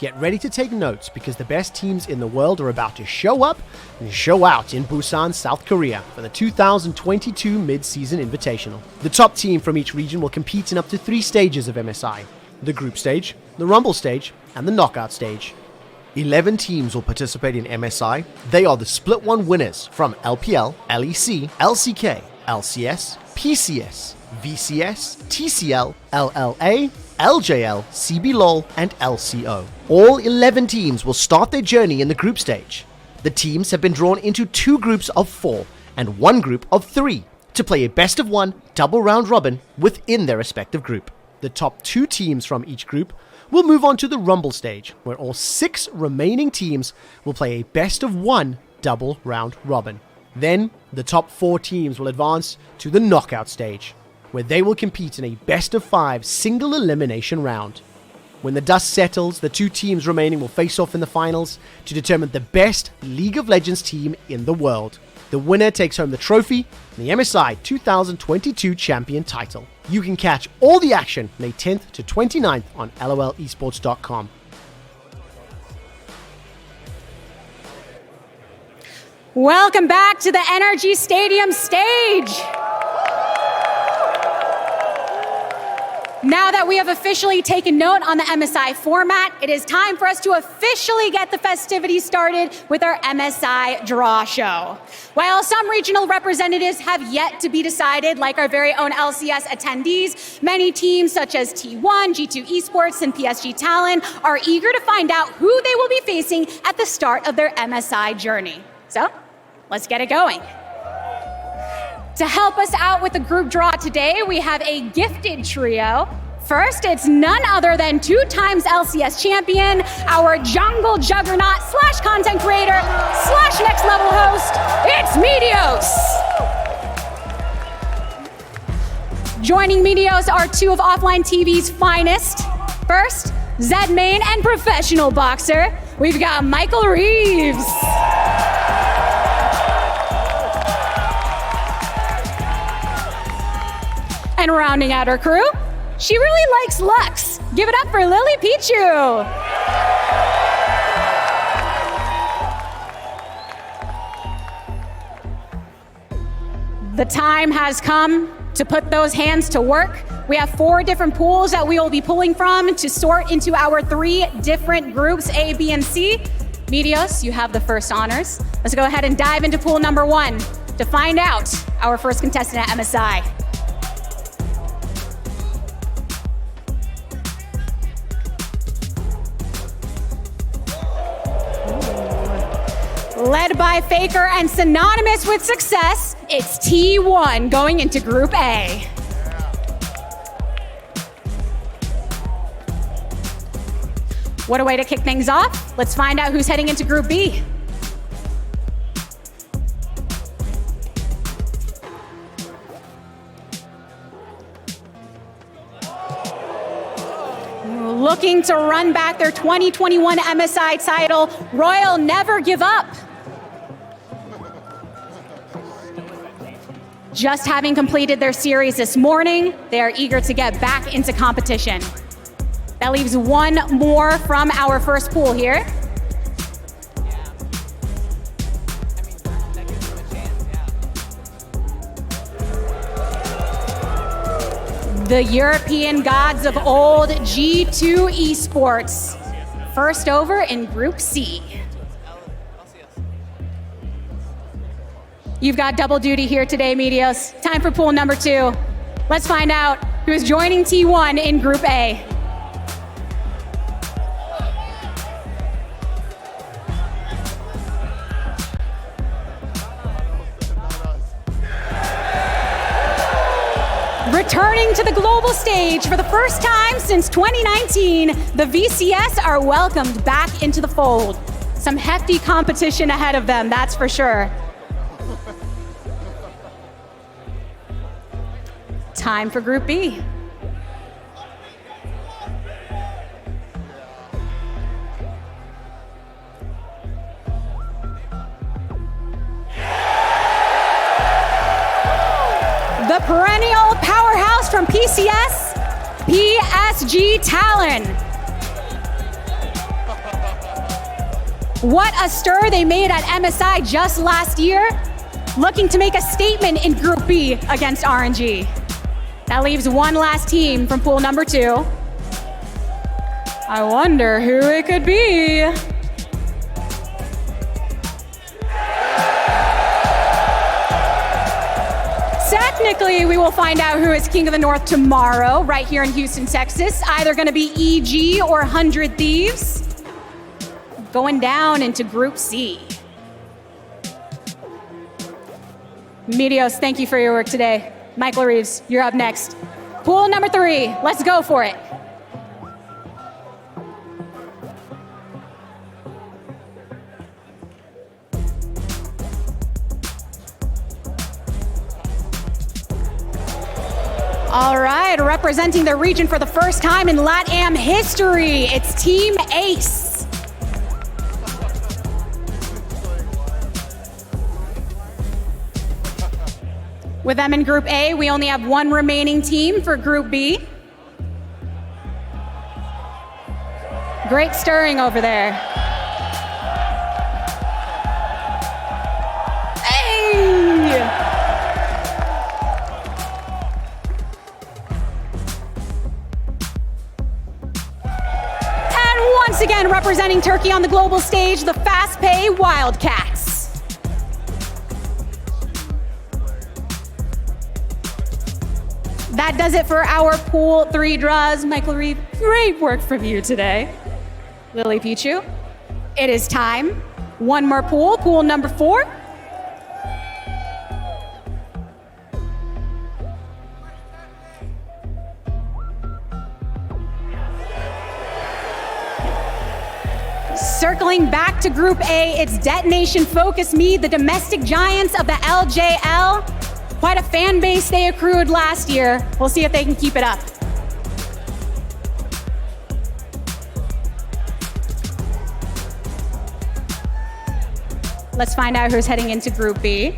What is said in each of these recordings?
Get ready to take notes because the best teams in the world are about to show up and show out in Busan, South Korea for the 2022 Mid-Season Invitational. The top team from each region will compete in up to 3 stages of MSI: the group stage, the rumble stage, and the knockout stage. 11 teams will participate in MSI. They are the Split 1 winners from LPL, LEC, LCK, LCS, PCS, VCS, TCL, LLA, LJL, CBLOL, and LCO. All 11 teams will start their journey in the group stage. The teams have been drawn into 2 groups of 4 and 1 group of 3 to play a best-of-1 double round robin within their respective group. The top 2 teams from each group will move on to the rumble stage, where all 6 remaining teams will play a best-of-1 double round robin. Then, the top 4 teams will advance to the knockout stage, where they will compete in a best-of-5 single elimination round. When the dust settles, the 2 teams remaining will face off in the finals to determine the best League of Legends team in the world. The winner takes home the trophy and the MSI 2022 champion title. You can catch all the action May 10th to 29th on lolesports.com. Welcome back to the Energy Stadium stage. Now that we have officially taken note on the MSI format, it is time for us to officially get the festivities started with our MSI draw show. While some regional representatives have yet to be decided, like our very own LCS attendees, many teams such as T1, G2 Esports, and PSG Talent are eager to find out who they will be facing at the start of their MSI journey. So, let's get it going. To help us out with the group draw today, we have a gifted trio. First, it's none other than 2 times LCS champion, our jungle juggernaut / content creator / next level host, it's Meteos. Joining Meteos are 2 of offline TV's finest. First, Zed main and professional boxer, we've got Michael Reeves. And rounding out her crew, she really likes Lux. Give it up for Lily Pichu. The time has come to put those hands to work. We have 4 different pools that we will be pulling from to sort into our 3 different groups, A, B, and C. Meteos, you have the first honors. Let's go ahead and dive into pool number 1 to find out our first contestant at MSI. Led by Faker and synonymous with success, it's T1 going into Group A. What a way to kick things off. Let's find out who's heading into Group B. Looking to run back their 2021 MSI title, Royal Never Give Up. Just having completed their series this morning, they are eager to get back into competition. That leaves 1 more from our first pool here. The European gods of old, G2 Esports. First over in Group C. You've got double duty here today, Meteos. Time for pool number 2. Let's find out who is joining T1 in Group A. Returning to the global stage for the first time since 2019, the VCS are welcomed back into the fold. Some hefty competition ahead of them, that's for sure. Time for Group B. The perennial powerhouse from PCS, PSG Talon. What a stir they made at MSI just last year, looking to make a statement in Group B against RNG. That leaves one last team from pool number 2. I wonder who it could be. Technically, we will find out who is King of the North tomorrow, right here in Houston, Texas. Either gonna be EG or 100 Thieves. Going down into Group C. Meteos, thank you for your work today. Michael Reeves, you're up next. Pool number 3, let's go for it. All right, representing the region for the first time in LATAM history, it's Team Ace. With them in Group A, we only have one remaining team for Group B. Great stirring over there. Hey! Once again, representing Turkey on the global stage, the Fast Pay Wildcats. That does it for our Pool 3 draws. Michael Reed, great work from you today. Lily Pichu, it is time. One more pool, pool number 4. Circling back to Group A, it's Detonation Focus Me, the domestic giants of the LJL. Quite a fan base they accrued last year. We'll see if they can keep it up. Let's find out who's heading into Group B.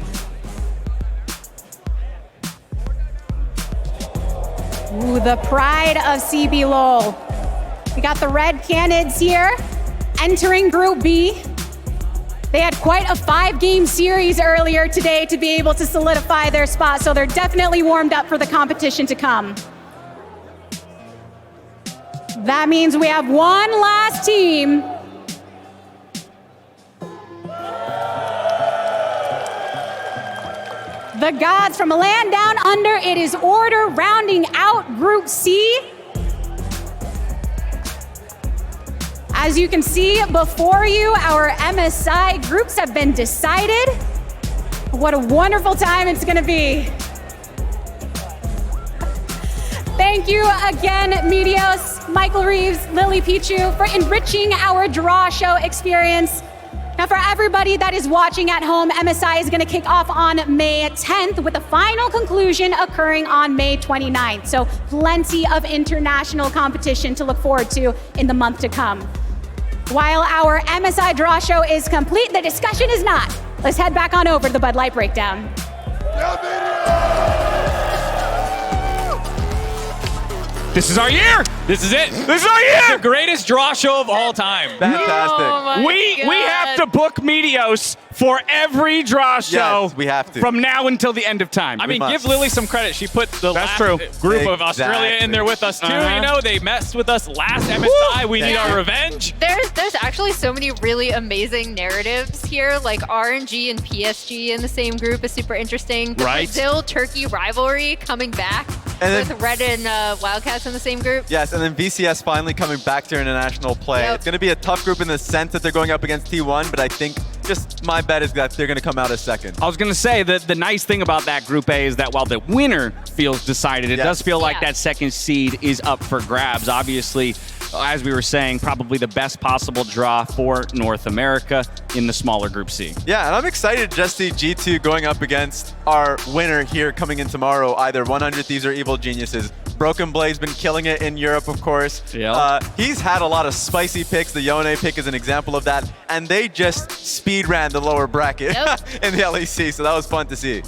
Ooh, the pride of CB Lowell. We got the Red Canids here. Entering Group B, they had quite a 5-game series earlier today to be able to solidify their spot, so they're definitely warmed up for the competition to come. That means we have one last team. The gods from a land down under, it is Order rounding out Group C. As you can see before you, our MSI groups have been decided. What a wonderful time it's gonna be. Thank you again, Meteos, Michael Reeves, Lily Pichu, for enriching our draw show experience. Now for everybody that is watching at home, MSI is gonna kick off on May 10th with the final conclusion occurring on May 29th. So plenty of international competition to look forward to in the month to come. While our MSI draw show is complete, the discussion is not. Let's head back on over to the Bud Light Breakdown. This is our year! This is it. This is our year! The greatest draw show of all time. Fantastic. Oh We have to book Meteos for every draw show. Yes, we have to. From now until the end of time. I mean, must. give Lily some credit. She put the That's last true. group of Australia in there with us, too. You know, they messed with us last MSI. We need our revenge. There's actually so many really amazing narratives here, like RNG and PSG in the same group is super interesting. The Right. Brazil-Turkey rivalry coming back And with Red and Wildcats in the same group. Yes, and then VCS finally coming back to international play. Yep. It's going to be a tough group in the sense that they're going up against T1, but I think just my bet is that they're going to come out as second. I was going to say that the nice thing about that Group A is that while the winner feels decided, it Yes. does feel like Yeah. that second seed is up for grabs. Obviously, as we were saying, probably the best possible draw for North America in the smaller Group C. Yeah, and I'm excited to just see G2 going up against our winner here coming in tomorrow, either 100 Thieves or Evil Geniuses. Broken Blade's been killing it in Europe, of course. Yeah. He's had a lot of spicy picks. The Yone pick is an example of that. And they just speed ran the lower bracket Yep. in the LEC, so that was fun to see.